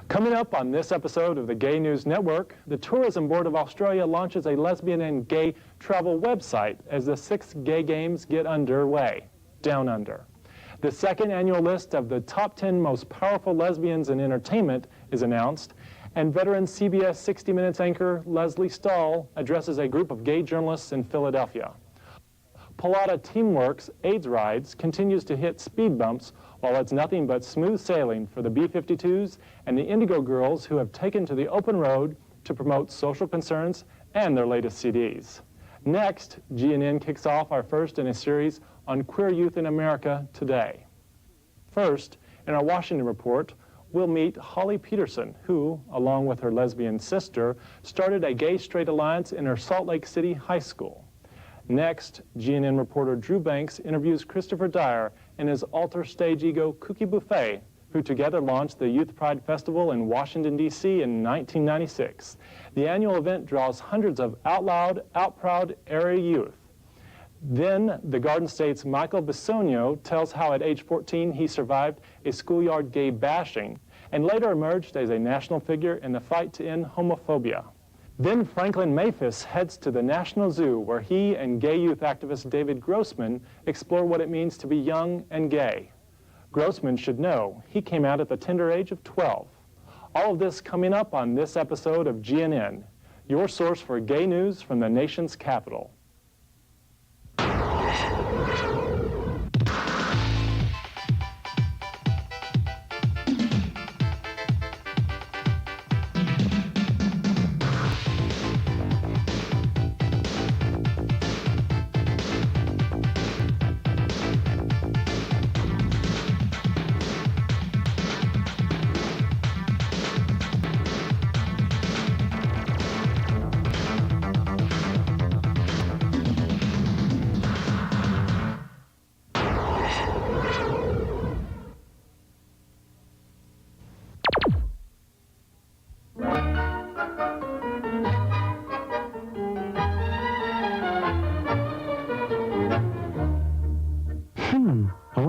Coming up on this episode of the Gay News Network, the Tourism Board of Australia launches a lesbian and gay travel website as the 6th Gay Games get underway, Down Under. The second annual list of the top 10 most powerful lesbians in entertainment is announced, and veteran CBS 60 Minutes anchor Leslie Stahl addresses a group of gay journalists in Philadelphia. Pallotta Teamworks AIDS Rides continues to hit speed bumps, while it's nothing but smooth sailing for the B-52s and the Indigo Girls, who have taken to the open road to promote social concerns and their latest CDs. Next, GNN kicks off our first in a series on queer youth in America today. First, in our Washington report, we'll meet Holly Peterson, who, along with her lesbian sister, started a gay-straight alliance in her Salt Lake City high school. Next, GNN reporter Drew Banks interviews Christopher Dyer and his alter stage ego Cookie Buffet, who together launched the Youth Pride Festival in Washington, D.C. in 1996. The annual event draws hundreds of out loud, out proud area youth. Then, the Garden State's Michael Bisogno tells how at age 14 he survived a schoolyard gay bashing and later emerged as a national figure in the fight to end homophobia. Then Franklin Mayfus heads to the National Zoo, where he and gay youth activist David Grossman explore what it means to be young and gay. Grossman should know he came out at the tender age of 12. All of this coming up on this episode of GNN, your source for gay news from the nation's capital.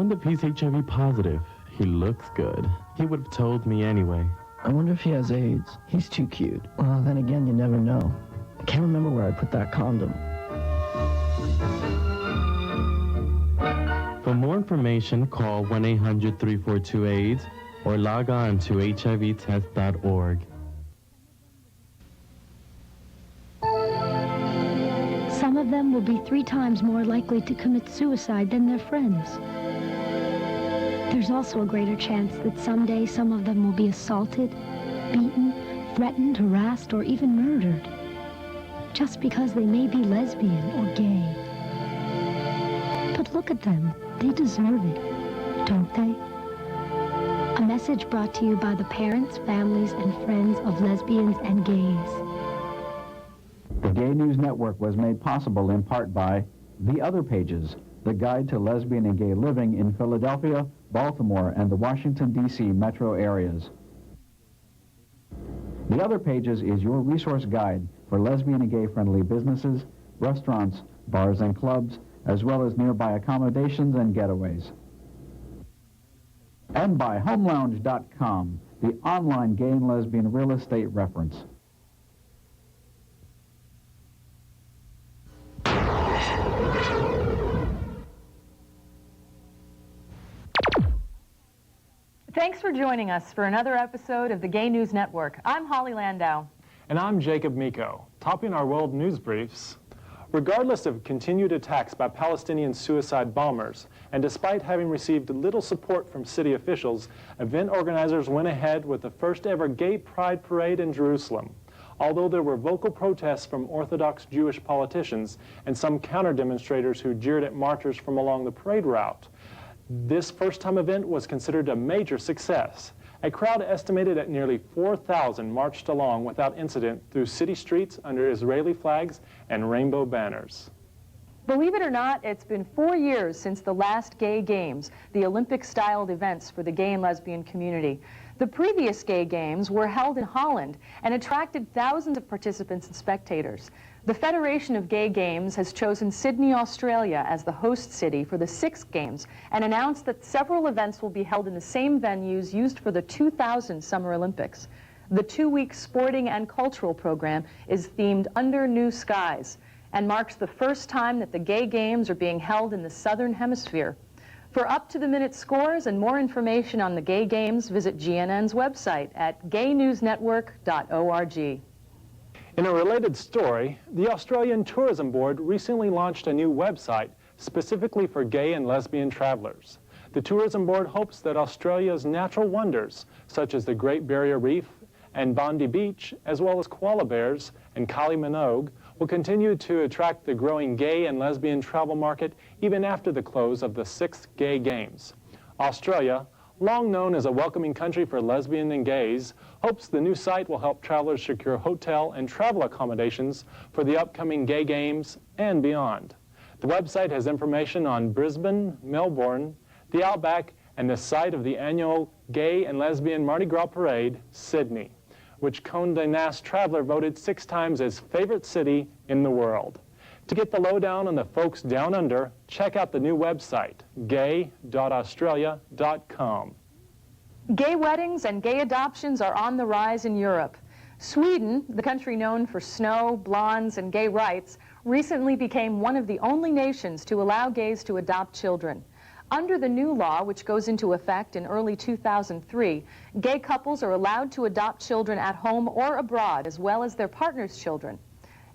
If he's HIV positive. He looks good. He would have told me anyway. I wonder if he has AIDS. He's too cute. Well, then again, you never know. I can't remember where I put that condom. For more information, call 1-800-342-AIDS or log on to hivtest.org. Some of them will be 3 times more likely to commit suicide than their friends. There's also a greater chance that someday some of them will be assaulted, beaten, threatened, harassed, or even murdered, just because they may be lesbian or gay. But look at them. They deserve it, don't they? A message brought to you by the parents, families, and friends of lesbians and gays. The Gay News Network was made possible in part by The Other Pages, the guide to lesbian and gay living in Philadelphia, Baltimore, and the Washington, D.C. metro areas. The Other Pages is your resource guide for lesbian and gay-friendly businesses, restaurants, bars, and clubs, as well as nearby accommodations and getaways. And by HomeLounge.com, the online gay and lesbian real estate reference. Thanks for joining us for another episode of the Gay News Network. I'm Holly Landau. And I'm Jacob Miko. Topping our world news briefs, regardless of continued attacks by Palestinian suicide bombers, and despite having received little support from city officials, event organizers went ahead with the first ever gay pride parade in Jerusalem. Although there were vocal protests from Orthodox Jewish politicians and some counter-demonstrators who jeered at marchers from along the parade route, this first-time event was considered a major success. A crowd estimated at nearly 4,000 marched along without incident through city streets under Israeli flags and rainbow banners. Believe it or not, it's been 4 years since the last Gay Games, the Olympic-styled events for the gay and lesbian community. The previous Gay Games were held in Holland and attracted thousands of participants and spectators. The Federation of Gay Games has chosen Sydney, Australia as the host city for the 6th Games and announced that several events will be held in the same venues used for the 2000 Summer Olympics. The 2-week sporting and cultural program is themed Under New Skies and marks the first time that the Gay Games are being held in the Southern Hemisphere. For up-to-the-minute scores and more information on the Gay Games, visit GNN's website at gaynewsnetwork.org. In a related story, the Australian Tourism Board recently launched a new website specifically for gay and lesbian travelers. The Tourism Board hopes that Australia's natural wonders, such as the Great Barrier Reef and Bondi Beach, as well as koala bears and Kylie Minogue, will continue to attract the growing gay and lesbian travel market even after the close of the 6th Gay Games. Australia, long known as a welcoming country for lesbian and gays, hopes the new site will help travelers secure hotel and travel accommodations for the upcoming Gay Games and beyond. The website has information on Brisbane, Melbourne, the Outback, and the site of the annual Gay and Lesbian Mardi Gras Parade, Sydney, which Condé Nast Traveler voted 6 times as favorite city in the world. To get the lowdown on the folks down under, check out the new website, gay.australia.com. Gay weddings and gay adoptions are on the rise in Europe. Sweden, the country known for snow, blondes, and gay rights, recently became one of the only nations to allow gays to adopt children. Under the new law, which goes into effect in early 2003, gay couples are allowed to adopt children at home or abroad, as well as their partner's children.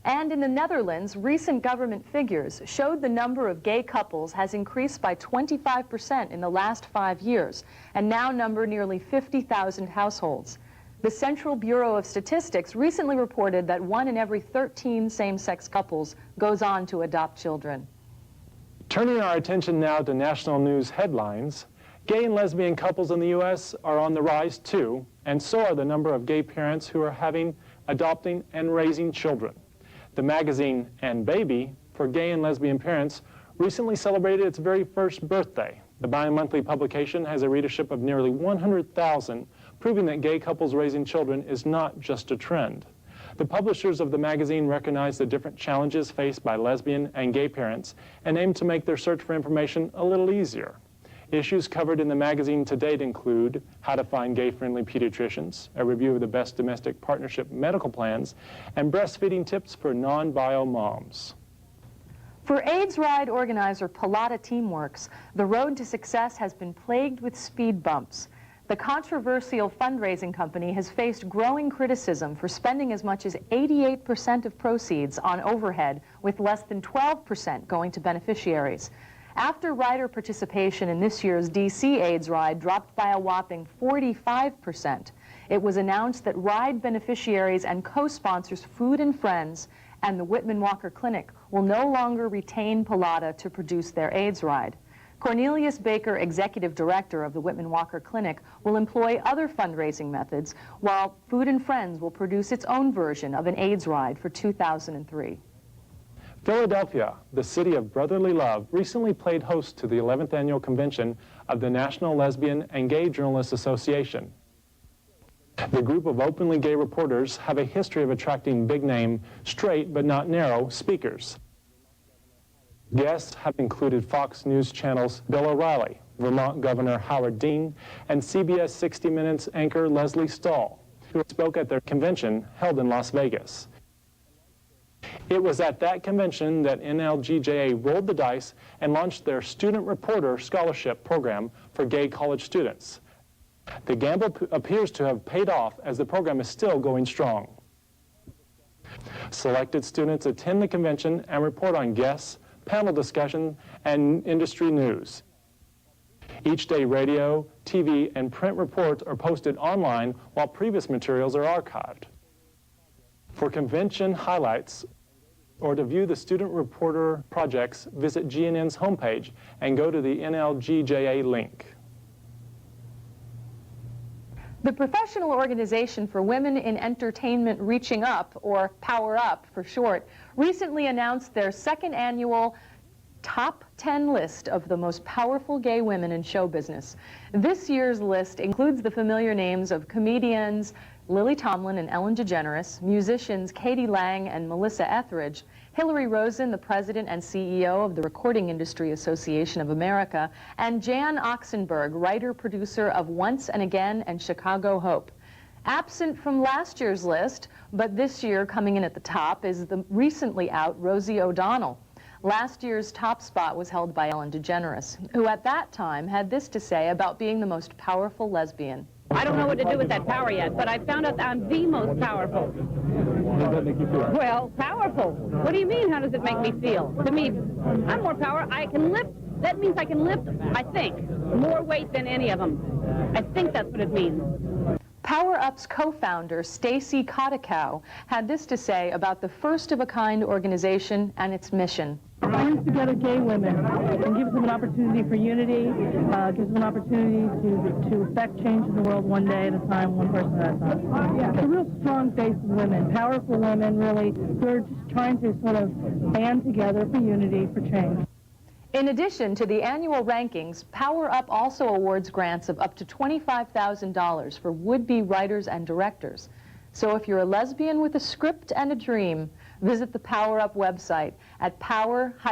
And in the Netherlands, recent government figures showed the number of gay couples has increased by 25% in the last 5 years, and now number nearly 50,000 households. The Central Bureau of Statistics recently reported that 1 in every 13 same-sex couples goes on to adopt children. Turning our attention now to national news headlines, gay and lesbian couples in the U.S. are on the rise too, and so are the number of gay parents who are adopting, and raising children. The magazine And Baby for gay and lesbian parents recently celebrated its very first birthday. The bi-monthly publication has a readership of nearly 100,000, proving that gay couples raising children is not just a trend. The publishers of the magazine recognize the different challenges faced by lesbian and gay parents and aim to make their search for information a little easier. Issues covered in the magazine to date include how to find gay-friendly pediatricians, a review of the best domestic partnership medical plans, and breastfeeding tips for non-bio moms. For AIDS Ride organizer Pallotta Teamworks, the road to success has been plagued with speed bumps. The controversial fundraising company has faced growing criticism for spending as much as 88% of proceeds on overhead, with less than 12% going to beneficiaries. After rider participation in this year's DC AIDS Ride dropped by a whopping 45%, it was announced that ride beneficiaries and co-sponsors Food and Friends and the Whitman Walker Clinic will no longer retain Pallotta to produce their AIDS Ride. Cornelius Baker, executive director of the Whitman Walker Clinic, will employ other fundraising methods, while Food and Friends will produce its own version of an AIDS Ride for 2003. Philadelphia, the city of brotherly love, recently played host to the 11th annual convention of the National Lesbian and Gay Journalists Association. The group of openly gay reporters have a history of attracting big-name, straight but not narrow speakers. Guests have included Fox News Channel's Bill O'Reilly, Vermont Governor Howard Dean, and CBS 60 Minutes anchor Leslie Stahl, who spoke at their convention held in Las Vegas. It was at that convention that NLGJA rolled the dice and launched their Student Reporter Scholarship Program for gay college students. The gamble appears to have paid off, as the program is still going strong. Selected students attend the convention and report on guests, panel discussion, and industry news. Each day, radio, TV, and print reports are posted online, while previous materials are archived. For convention highlights or to view the student reporter projects, visit GNN's homepage and go to the NLGJA link. The Professional Organization for Women in Entertainment Reaching Up, or Power Up for short, recently announced their second annual Top 10 list of the most powerful gay women in show business. This year's list includes the familiar names of comedians Lily Tomlin and Ellen DeGeneres, musicians Katie Lang and Melissa Etheridge, Hillary Rosen, the president and CEO of the Recording Industry Association of America, and Jan Oxenberg, writer-producer of Once and Again and Chicago Hope. Absent from last year's list, but this year coming in at the top, is the recently out Rosie O'Donnell. Last year's top spot was held by Ellen DeGeneres, who at that time had this to say about being the most powerful lesbian. I don't know what to do with that power yet, but I found out that I'm the most powerful. How does that make you feel? Well, powerful. What do you mean, how does it make me feel? To me, I'm more power. I can lift. That means I can lift, I think, more weight than any of them. I think that's what it means. Power Up's co-founder, Stacy Kodakow, had this to say about the first-of-a-kind organization and its mission. It brings together gay women and gives them an opportunity for unity, gives them an opportunity to affect change in the world one day at a time, one person at a time. Yeah, it's a real strong base of women, powerful women, really, who are just trying to sort of band together for unity, for change. In addition to the annual rankings, Power Up also awards grants of up to $25,000 for would-be writers and directors. So if you're a lesbian with a script and a dream, visit the Power Up website at power-up.net.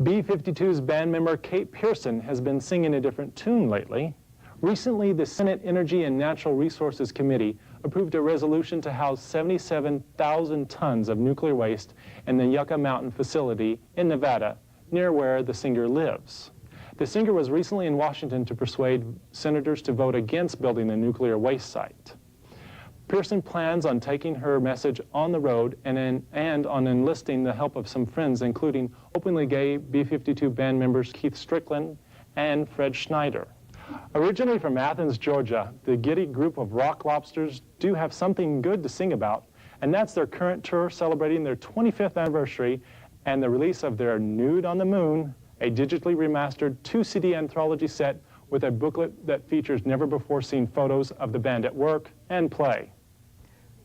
B-52's band member Kate Pearson has been singing a different tune lately. Recently, the Senate Energy and Natural Resources Committee approved a resolution to house 77,000 tons of nuclear waste in the Yucca Mountain facility in Nevada, near where the singer lives. The singer was recently in Washington to persuade senators to vote against building the nuclear waste site. Pearson plans on taking her message on the road and on enlisting the help of some friends, including openly gay B-52 band members Keith Strickland and Fred Schneider. Originally from Athens, Georgia, the giddy group of rock lobsters do have something good to sing about, and that's their current tour celebrating their 25th anniversary and the release of their Nude on the Moon, a digitally remastered 2-CD anthology set with a booklet that features never-before-seen photos of the band at work and play.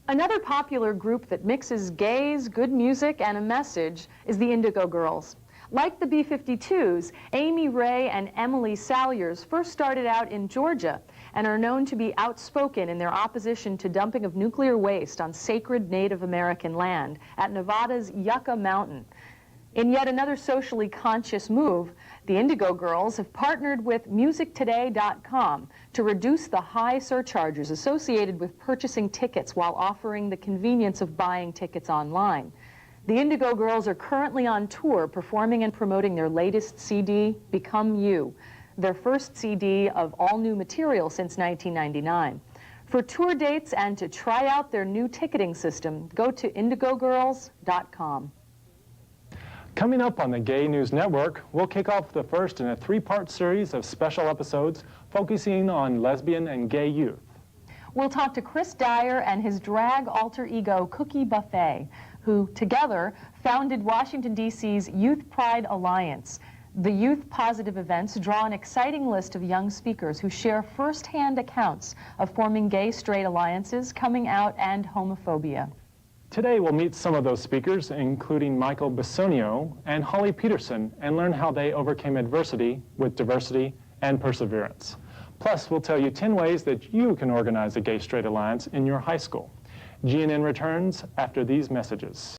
Another popular group that mixes gays, good music, and a message is the Indigo Girls. Like the B-52s, Amy Ray and Emily Salyers first started out in Georgia and are known to be outspoken in their opposition to dumping of nuclear waste on sacred Native American land at Nevada's Yucca Mountain. In yet another socially conscious move, the Indigo Girls have partnered with MusicToday.com to reduce the high surcharges associated with purchasing tickets while offering the convenience of buying tickets online. The Indigo Girls are currently on tour performing and promoting their latest CD, Become You, their first CD of all new material since 1999. For tour dates and to try out their new ticketing system, go to indigogirls.com. Coming up on the Gay News Network, we'll kick off the first in a 3-part series of special episodes focusing on lesbian and gay youth. We'll talk to Chris Dyer and his drag alter ego, Cookie Buffet, who together founded Washington, D.C.'s Youth Pride Alliance. The youth positive events draw an exciting list of young speakers who share firsthand accounts of forming gay-straight alliances, coming out, and homophobia. Today we'll meet some of those speakers, including Michael Bsogno and Holly Peterson, and learn how they overcame adversity with diversity and perseverance. Plus, we'll tell you 10 ways that you can organize a gay-straight alliance in your high school. GNN returns after these messages.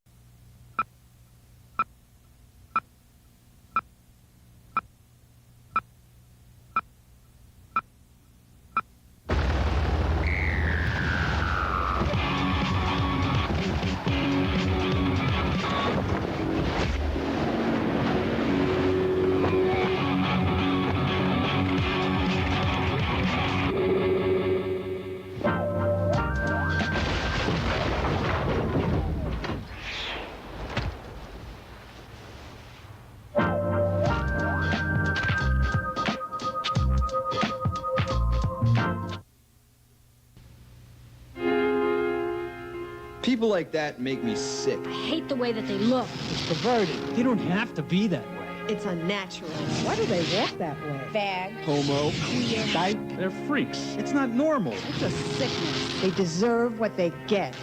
People like that make me sick. I hate the way that they look. Perverted. You don't have to be that way. It's unnatural. Why do they walk that way? Fag. Homo. Queer. Dyke. They're freaks. It's not normal. It's a sickness. They deserve what they get.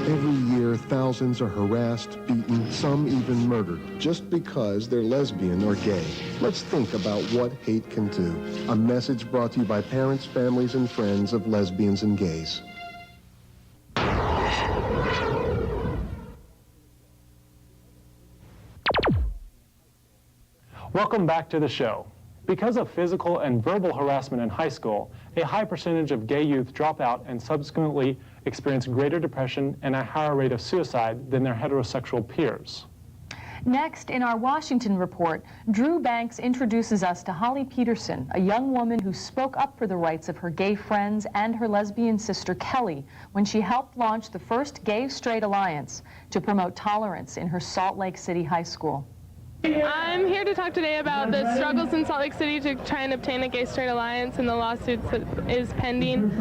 Every year, thousands are harassed, beaten, some even murdered, just because they're lesbian or gay. Let's think about what hate can do. A message brought to you by parents, families, and friends of lesbians and gays. Welcome back to the show. Because of physical and verbal harassment in high school, a high percentage of gay youth drop out and subsequently experience greater depression and a higher rate of suicide than their heterosexual peers. Next, in our Washington report, Drew Banks introduces us to Holly Peterson, a young woman who spoke up for the rights of her gay friends and her lesbian sister Kelly when she helped launch the first gay-straight alliance to promote tolerance in her Salt Lake City high school. I'm here to talk today about the struggles in Salt Lake City to try and obtain a gay-straight alliance and the lawsuit that is pending.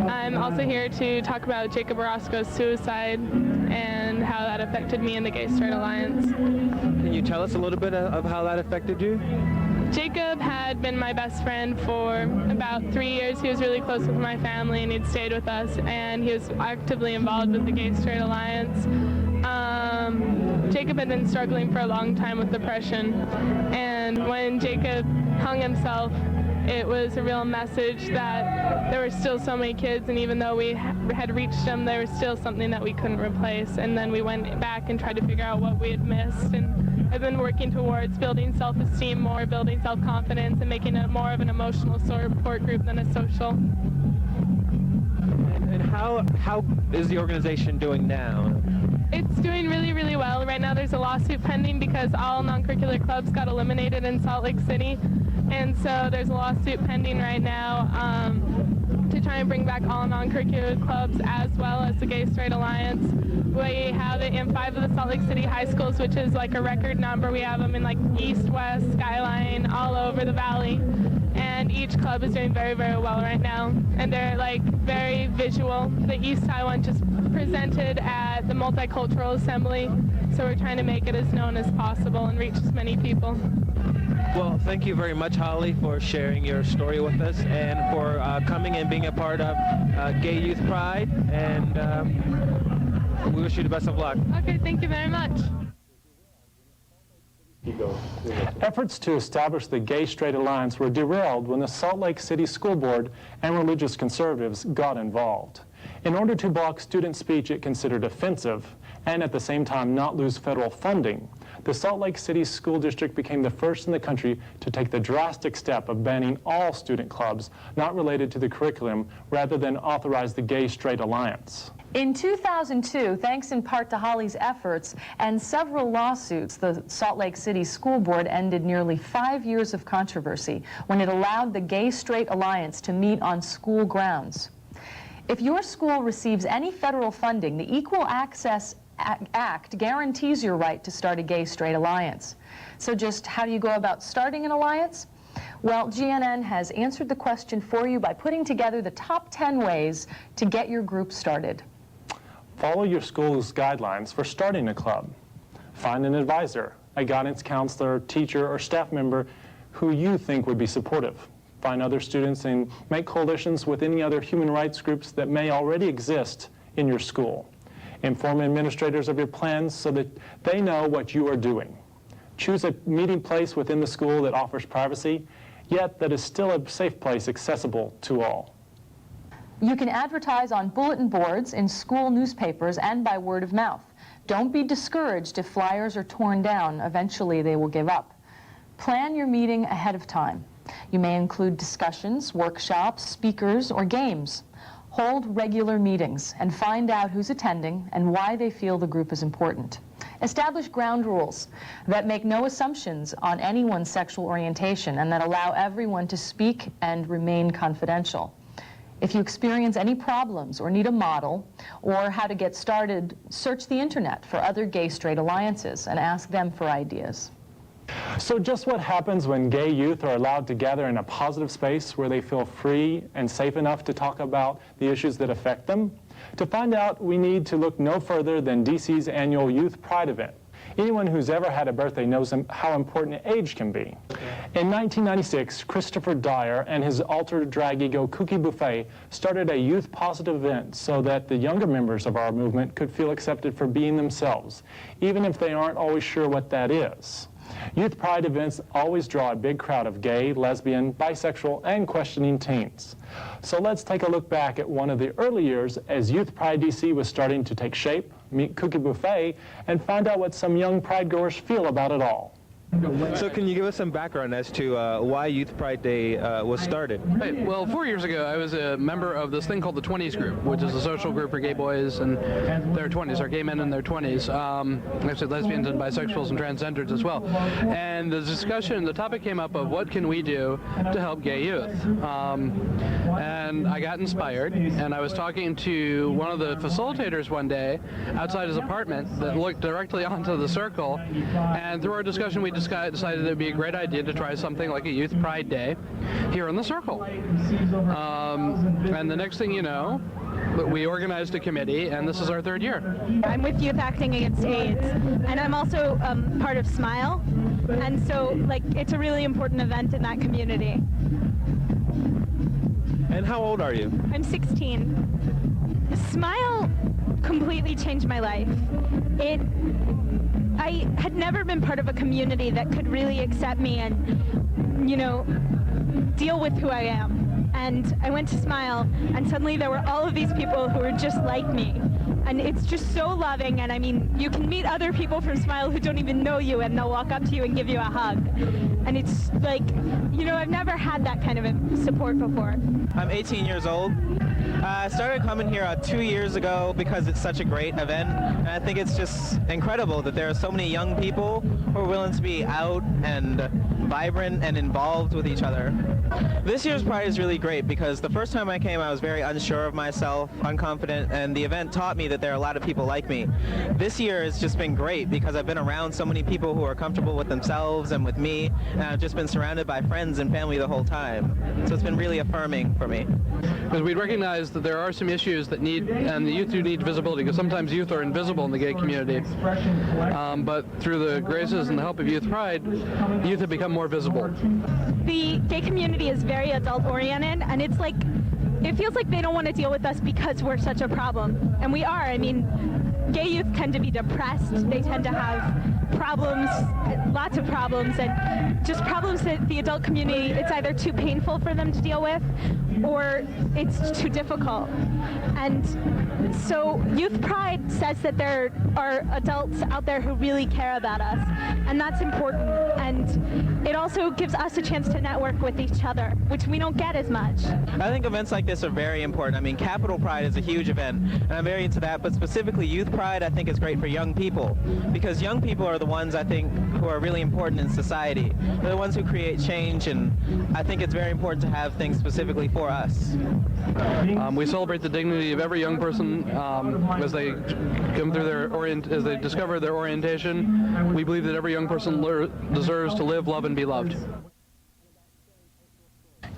I'm also here to talk about Jacob Orozco's suicide and how that affected me in the gay-straight alliance. Can you tell us a little bit of how that affected you? Jacob had been my best friend for about 3 years. He was really close with my family and he'd stayed with us, and he was actively involved with the gay-straight alliance. Jacob had been struggling for a long time with depression, and when Jacob hung himself, it was a real message that there were still so many kids, and even though we had reached them, there was still something that we couldn't replace. And then we went back and tried to figure out what we had missed, and I've been working towards building self-esteem more, building self-confidence, and making it more of an emotional support group than a social. And how is the organization doing now? It's doing really, really well. Right now there's a lawsuit pending because all non-curricular clubs got eliminated in Salt Lake City. And so there's a lawsuit pending right now to try and bring back all non-curricular clubs as well as the Gay-Straight Alliance. We have it in 5 of the Salt Lake City high schools, which is like a record number. We have them in like East, West, Skyline, all over the valley. And each club is doing very, very well right now. And they're like very visual. The East Side one just presented at the Multicultural Assembly. So we're trying to make it as known as possible and reach as many people. Well, thank you very much, Holly, for sharing your story with us and for coming and being a part of Gay Youth Pride. And we wish you the best of luck. Okay, thank you very much. Efforts to establish the Gay-Straight Alliance were derailed when the Salt Lake City School Board and religious conservatives got involved. In order to block student speech it considered offensive and at the same time not lose federal funding, the Salt Lake City School District became the first in the country to take the drastic step of banning all student clubs not related to the curriculum rather than authorize the Gay-Straight Alliance. In 2002, thanks in part to Holly's efforts and several lawsuits, the Salt Lake City School Board ended nearly 5 years of controversy when it allowed the Gay-Straight Alliance to meet on school grounds. If your school receives any federal funding, the Equal Access Act guarantees your right to start a Gay-Straight Alliance. So just how do you go about starting an alliance? Well, GNN has answered the question for you by putting together the top 10 ways to get your group started. Follow your school's guidelines for starting a club. Find an advisor, a guidance counselor, teacher, or staff member who you think would be supportive. Find other students and make coalitions with any other human rights groups that may already exist in your school. Inform administrators of your plans so that they know what you are doing. Choose a meeting place within the school that offers privacy, yet that is still a safe place accessible to all. You can advertise on bulletin boards, in school newspapers, and by word of mouth. Don't be discouraged if flyers are torn down. Eventually they will give up. Plan your meeting ahead of time. You may include discussions, workshops, speakers, or games. Hold regular meetings and find out who's attending and why they feel the group is important. Establish ground rules that make no assumptions on anyone's sexual orientation and that allow everyone to speak and remain confidential. If you experience any problems or need a model or how to get started, search the internet for other gay-straight alliances and ask them for ideas. So just what happens when gay youth are allowed to gather in a positive space where they feel free and safe enough to talk about the issues that affect them? To find out, we need to look no further than DC's annual Youth Pride event. Anyone who's ever had a birthday knows how important age can be. In 1996, Christopher Dyer and his alter drag ego Cookie Buffet started a youth-positive event so that the younger members of our movement could feel accepted for being themselves, even if they aren't always sure what that is. Youth Pride events always draw a big crowd of gay, lesbian, bisexual, and questioning teens. So let's take a look back at one of the early years as Youth Pride DC was starting to take shape, meet Cookie Buffet, and find out what some young Pride goers feel about it all. So can you give us some background as to why Youth Pride Day was started? Right. Well, 4 years ago, I was a member of this thing called the 20s group, which is a social group for gay boys and their 20s, or gay men in their 20s. Actually, lesbians and bisexuals and transgenders as well. And the topic came up of what can we do to help gay youth? And I got inspired, and I was talking to one of the facilitators one day outside his apartment that looked directly onto the circle, and through our discussion, we decided it would be a great idea to try something like a Youth Pride Day here in the circle. And the next thing you know, we organized a committee, and this is our 3rd year. I'm with Youth Acting Against AIDS, and I'm also part of SMILE, and so it's a really important event in that community. And how old are you? I'm 16. SMILE completely changed my life. I had never been part of a community that could really accept me and, deal with who I am. And I went to SMILE, and suddenly there were all of these people who were just like me. And it's just so loving, and I mean, you can meet other people from SMILE who don't even know you, and they'll walk up to you and give you a hug. And it's like, I've never had that kind of support before. I'm 18 years old. I started coming here 2 years ago because it's such a great event, and I think it's just incredible that there are so many young people who are willing to be out and vibrant and involved with each other. This year's Pride is really great because the first time I came I was very unsure of myself, unconfident, and the event taught me that there are a lot of people like me. This year has just been great because I've been around so many people who are comfortable with themselves and with me, and I've just been surrounded by friends and family the whole time. So it's been really affirming for me. Because we recognize that there are some issues that and the youth do need visibility, because sometimes youth are invisible in the gay community. But through the graces and the help of Youth Pride, youth have become more visible. The gay community is very adult-oriented, and it feels like they don't want to deal with us because we're such a problem. And we are. I mean, gay youth tend to be depressed. They tend to have problems, lots of problems, and just problems that the adult community, it's either too painful for them to deal with or it's too difficult. And so Youth Pride says that there are adults out there who really care about us, and that's important. And it also gives us a chance to network with each other, which we don't get as much. I think events like this are very important. I mean, Capital Pride is a huge event, and I'm very into that, but specifically Youth Pride I think is great for young people, because young people are the ones I think who are really important in society. They're the ones who create change, and I think it's very important to have things specifically for us. We celebrate the dignity of every young person as they come through as they discover their orientation. We believe that every young person deserves to live, love, and be loved.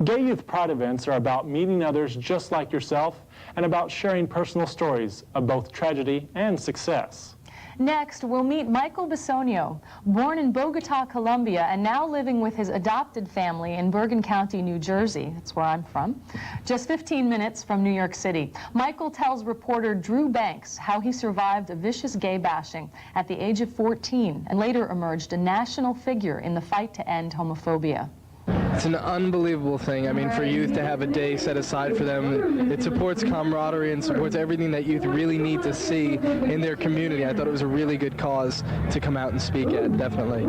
Gay Youth Pride events are about meeting others just like yourself and about sharing personal stories of both tragedy and success. Next, we'll meet Michael Bisogno, born in Bogota, Colombia, and now living with his adopted family in Bergen County, New Jersey. That's where I'm from. Just 15 minutes from New York City. Michael tells reporter Drew Banks how he survived a vicious gay bashing at the age of 14 and later emerged a national figure in the fight to end homophobia. It's an unbelievable thing. I mean, for youth to have a day set aside for them, it supports camaraderie and supports everything that youth really need to see in their community. I thought it was a really good cause to come out and speak at, definitely.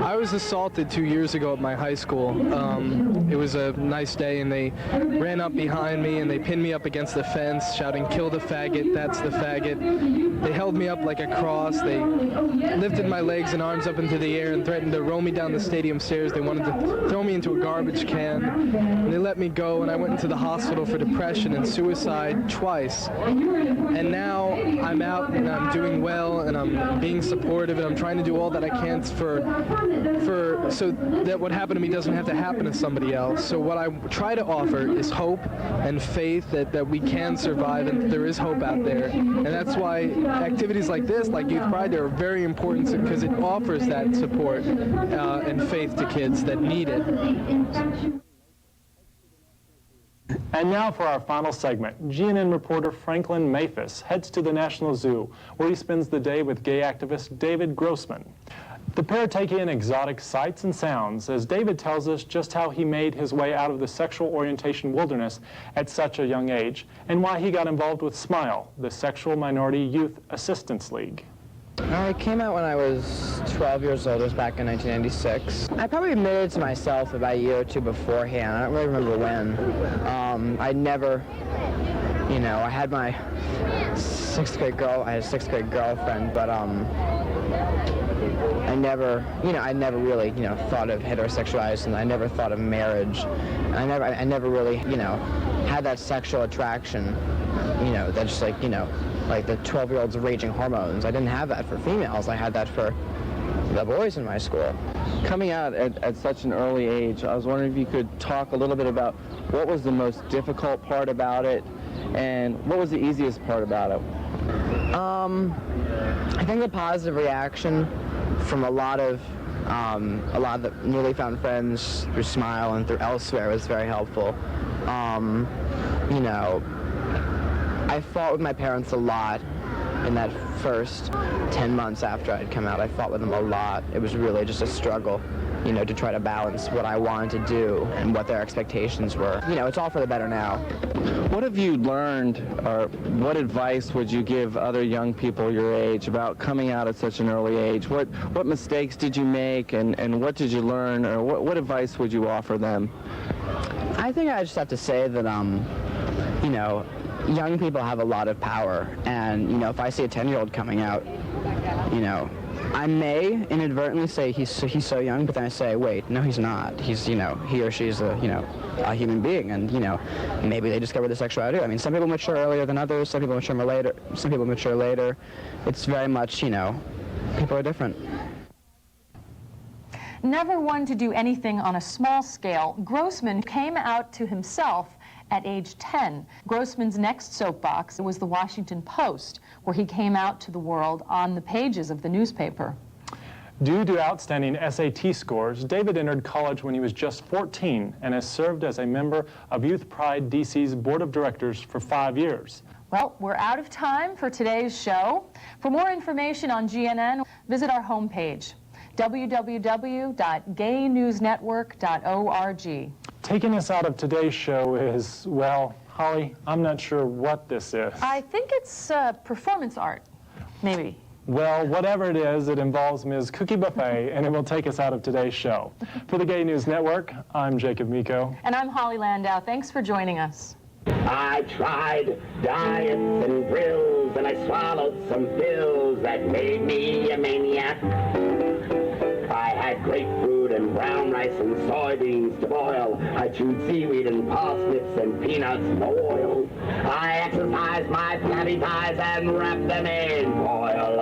I was assaulted 2 years ago at my high school. It was a nice day, and they ran up behind me and they pinned me up against the fence, shouting, "Kill the faggot, that's the faggot." They held me up like a cross. They lifted my legs and arms up into the air and threatened to roll me down the stadium stairs. They wanted to throw me into into a garbage can, and they let me go, and I went into the hospital for depression and suicide twice. And now I'm out and I'm doing well and I'm being supportive and I'm trying to do all that I can so that what happened to me doesn't have to happen to somebody else. So what I try to offer is hope and faith that we can survive and there is hope out there. And that's why activities like this, like Youth Pride, are very important because it offers that support and faith to kids that need it. And now for our final segment, GNN reporter Franklin Maphis heads to the National Zoo, where he spends the day with gay activist David Grossman. The pair take in exotic sights and sounds as David tells us just how he made his way out of the sexual orientation wilderness at such a young age and why he got involved with SMILE, the Sexual Minority Youth Assistance League. I came out when I was 12 years old. It was back in 1996. I probably admitted to myself about a year or two beforehand. I don't really remember when. I never, you know, I had my sixth grade girlfriend, but I never really, you know, thought of heterosexuality, and I never thought of marriage. And I never really, you know, had that sexual attraction, you know, that's just like, you know, like the 12-year-olds raging hormones. I didn't have that for females. I had that for the boys in my school. Coming out at such an early age, I was wondering if you could talk a little bit about what was the most difficult part about it and what was the easiest part about it? I think the positive reaction from a lot of the newly found friends through SMILE and through elsewhere was very helpful. You know, I fought with my parents a lot in that first 10 months after I'd come out. I fought with them a lot. It was really just a struggle, you know, to try to balance what I wanted to do and what their expectations were. You know, it's all for the better now. What have you learned, or what advice would you give other young people your age about coming out at such an early age? What mistakes did you make, and what did you learn, or what advice would you offer them? I think I just have to say that, you know, young people have a lot of power, and, you know, if I see a 10-year-old coming out, you know, I may inadvertently say he's so young, but then I say, wait, no, he's not. He's, you know, he or she's a, you know, a human being, and, you know, maybe they discover their sexuality. I mean, some people mature earlier than others, some people mature later, some people mature later. It's very much, you know, people are different. Never one to do anything on a small scale, Grossman came out to himself at age 10. Grossman's next soapbox was the Washington Post, where he came out to the world on the pages of the newspaper. Due to outstanding SAT scores, David entered college when he was just 14 and has served as a member of Youth Pride DC's Board of Directors for 5 years. Well, we're out of time for today's show. For more information on GNN, visit our homepage, www.gaynewsnetwork.org. Taking us out of today's show is, well, Holly, I'm not sure what this is. I think it's performance art, maybe. Well, whatever it is, it involves Ms. Cookie Buffet, and it will take us out of today's show. For the Gay News Network, I'm Jacob Miko. And I'm Holly Landau. Thanks for joining us. I tried diets and drills, and I swallowed some pills that made me a maniac. I had grapefruit and brown rice and soybeans to boil. I chewed seaweed and parsnips and peanuts boiled. I exercised my flabby thighs and wrapped them in foil.